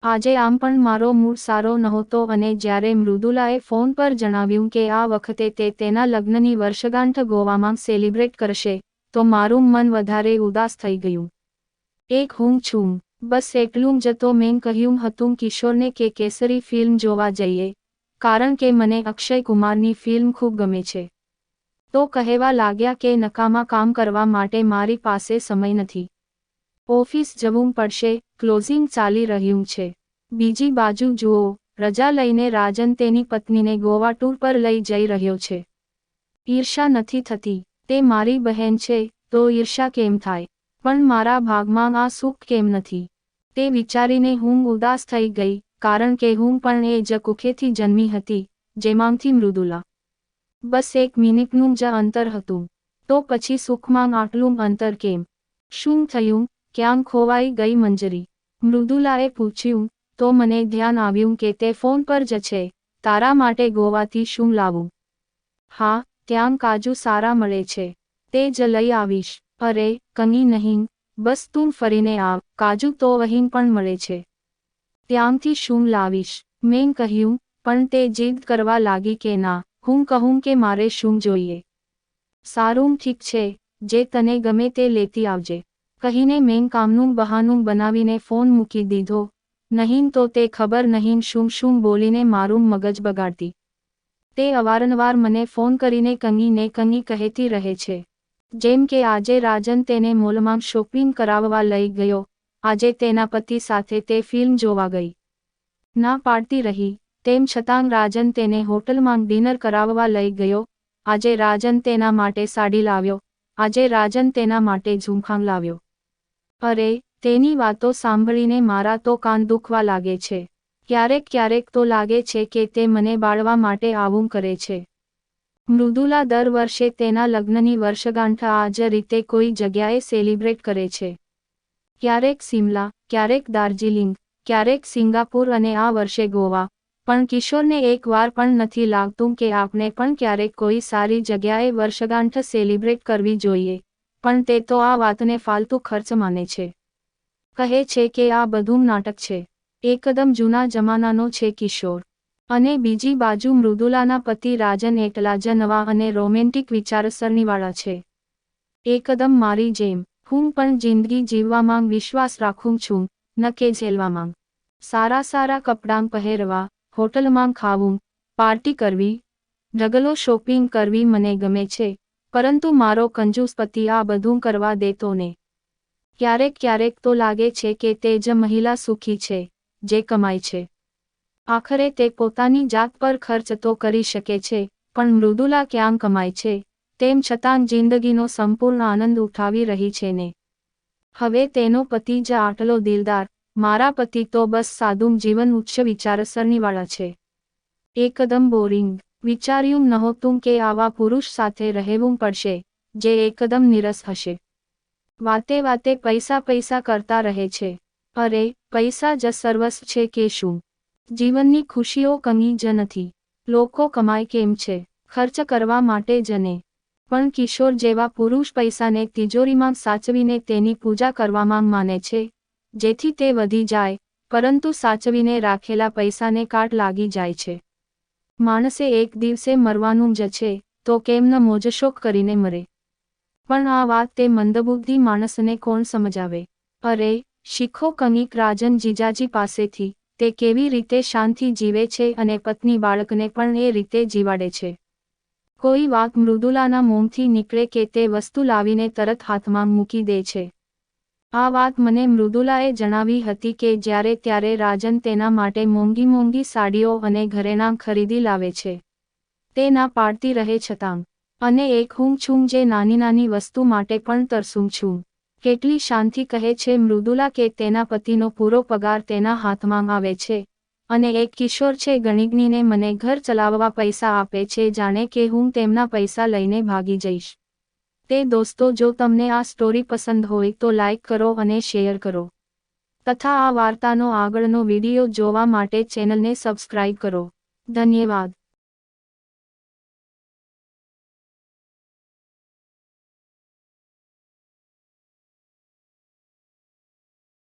આજે આમ પણ મારો મૂડ સારો નહોતો અને જ્યારે મૃદુલાએ ફોન પર જણાવ્યું કે આ વખતે તે તેના લગ્નની વર્ષગાંઠ ગોવામાં સેલિબ્રેટ કરશે, તો મારું મન વધારે ઉદાસ થઈ ગયું. એક હું છું, બસ એટલું જ. તો મેં કહ્યું હતું કિશોરને કે કેસરી ફિલ્મ જોવા જઈએ, કારણ કે મને અક્ષય કુમારની ફિલ્મ ખૂબ ગમે છે. તો કહેવા લાગ્યા કે નકામા કામ કરવા માટે મારી પાસે સમય નથી. ઓફિસ જવું પડશે, ક્લોઝિંગ ચાલી રહ્યું છે. બીજી બાજુ જુઓ, રજા લઈને રાજન તેની પત્નીને ગોવા ટૂર પર લઈ જઈ રહ્યો છે. ઈર્ષા નથી થતી, તે મારી બહેન છે, તો ઈર્ષા કેમ થાય, પણ મારા ભાગમાં આ સુખ કેમ નથી? તે વિચારીને હું ઉદાસ થઈ ગઈ, કારણ કે હું પણ એ જ કુખેથી જન્મી હતી, જેમાંથી મૃદુલા. બસ 1 મિનિટનું જ અંતર હતું. તો પછી સુખમાં આટલું અંતર કેમ? શું થયું? ક્યાં ખોવાઈ ગઈ મંજરી? મૃદુલાએ પૂછ્યું. તો મને ધ્યાન આવ્યું કે તે ફોન પર જ છે. તારા માટે ગોવાથી શું લાવું? હા, ત્યાં કાજુ સારા મળે છે, તે જ લઈ આવીશ. અરે, કંઈ નહીં, બસ તું ફરીને આવ. કાજુ તો અહીં પણ મળે છે. ત્યાંથી શું લાવીશ? મેં કહ્યું, પણ તે જીદ કરવા લાગી કે ના. હું કહું કે મારે શું જોઈએ? સારું ઠીક છે, જે તને ગમે તે લેતી આવજે. કહીને મેં કામનું બહાનું બનાવીને ફોન મૂકી દીધો. નહીં તો તે ખબર નહીં શું બોલીને મારું મગજ બગાડતી. તે અવારનવાર મને ફોન કરીને કંઈ ને કંઈ કહેતી રહે છે. જેમ કે આજે રાજન તેને મોલમાં શોપિંગ કરાવવા લઈ ગયો, આજે તેના પતિ સાથે તે ફિલ્મ જોવા ગઈ. ના પાડતી રહી, તેમ છતાં રાજન તેને હોટલમાં ડિનર કરાવવા લઈ ગયો. આજે રાજન તેના માટે સાડી લાવ્યો, આજે રાજન તેના માટે ઝુમખાં લાવ્યો. અરે, તેની વાતો સાંભળીને મારા તો કાન દુખવા લાગે છે. ક્યારેક તો લાગે છે કે તે મને બાળવા માટે આવું કરે છે. મૃદુલા દર વર્ષે તેના લગ્નની વર્ષગાંઠ આ જ રીતે કોઈ જગ્યાએ સેલિબ્રેટ કરે છે. ક્યારેક સિમલા, ક્યારેક દાર્જિલિંગ, ક્યારેક સિંગાપુર અને આ વર્ષે ગોવા. પણ કિશોરને એક વાર પણ નથી લાગતું કે આપણે પણ ક્યારેક કોઈ સારી જગ્યાએ વર્ષગાંઠ સેલિબ્રેટ કરવી જોઈએ, પણ તે તો આ વાતને ફાલતુ ખર્ચ માને છે. કહે છે કે આ બધું નાટક છે. એકદમ જૂના જમાનાનો છે કિશોર. અને બીજી બાજુ મૃદુલાના પતિ રાજન એટલા જ નવા અને રોમેન્ટિક વિચારસરણીવાળા છે. એકદમ મારી જેમ. હું પણ જિંદગી જીવવામાં વિશ્વાસ રાખું છું, ન કે ઝેલવામાં. સારા કપડાં પહેરવા, હોટલમાં ખાવું, પાર્ટી કરવી, ઢગલો શોપિંગ કરવી મને ગમે છે, પરંતુ મારો કંજૂસ પતિ આ બધું કરવા દેતો ને. ક્યારેક તો લાગે છે કે તે જ મહિલા સુખી છે, જે કમાય છે. આખરે તે પોતાની જાત પર ખર્ચ તો કરી શકે છે, પણ મૃદુલા ક્યાં કમાય છે, તેમ છતાં જિંદગીનો સંપૂર્ણ આનંદ ઉઠાવી રહી છે ને. હવે તેનો પતિ જ આટલો દિલદાર, મારા પતિ તો બસ સાદું જીવન ઉચ્ચ વિચારસરણીવાળા છે. એકદમ બોરિંગ. વિચાર્યું નહોતું કે આવા પુરુષ સાથે રહેવું પડશે, જે એકદમ નીરસ હશે. વાતે પૈસા કરતા રહે છે. અરે, પૈસા જ સર્વસ્વ છે કે શું? જીવનની ખુશીઓ કંઈ જ નથી. લોકો કમાય કેમ છે? ખર્ચ કરવા માટે જ ને. પણ કિશોર જેવા પુરુષ પૈસાને તિજોરીમાં સાચવીને તેની પૂજા કરવામાં માને છે, જેથી તે વધી જાય, પરંતુ સાચવીને રાખેલા પૈસાને કાટ લાગી જાય છે. માણસે એક દિવસે મરવાનું જ છે, તો કેમ ન મોજશોખ કરીને મરે? પણ આ વાત તે મંદબુદ્ધિ માણસને કોણ સમજાવે? અરે, શીખો કંઈક રાજન જીજાજી પાસેથી, તે કેવી રીતે શાંતિ જીવે છે અને પત્ની બાળકને પણ એ રીતે જીવાડે છે. કોઈ વાત મૃદુલાના મોંથી નીકળે કે તે વસ્તુ લાવીને તરત હાથમાં મૂકી દે છે. આ વાત મને મૃદુલાએ જણાવી હતી કે જ્યારે ત્યારે રાજન તેના માટે મોંઘી સાડીઓ અને ઘરેણાં ખરીદી લાવે છે. તે ના પાડતી રહે છતાં. અને એક હું છું જે નાની વસ્તુ માટે પણ તરસું છું. કેટલી શાંતિ કહે છે મૃદુલા કે તેના પતિનો પૂરો પગાર તેના હાથમાં આવે છે, અને એક કિશોર છે ગણીને મને ઘર ચલાવવા પૈસા આપે છે, જાણે કે હું તેમના પૈસા લઈને ભાગી જઈશ. તે દોસ્તો, જો તમને આ સ્ટોરી પસંદ હોય તો લાઈક કરો અને શેર કરો. તથા આ વાર્તાનો આગળનો વિડિયો જોવા માટે ચેનલને સબસ્ક્રાઇબ કરો. ધન્યવાદ.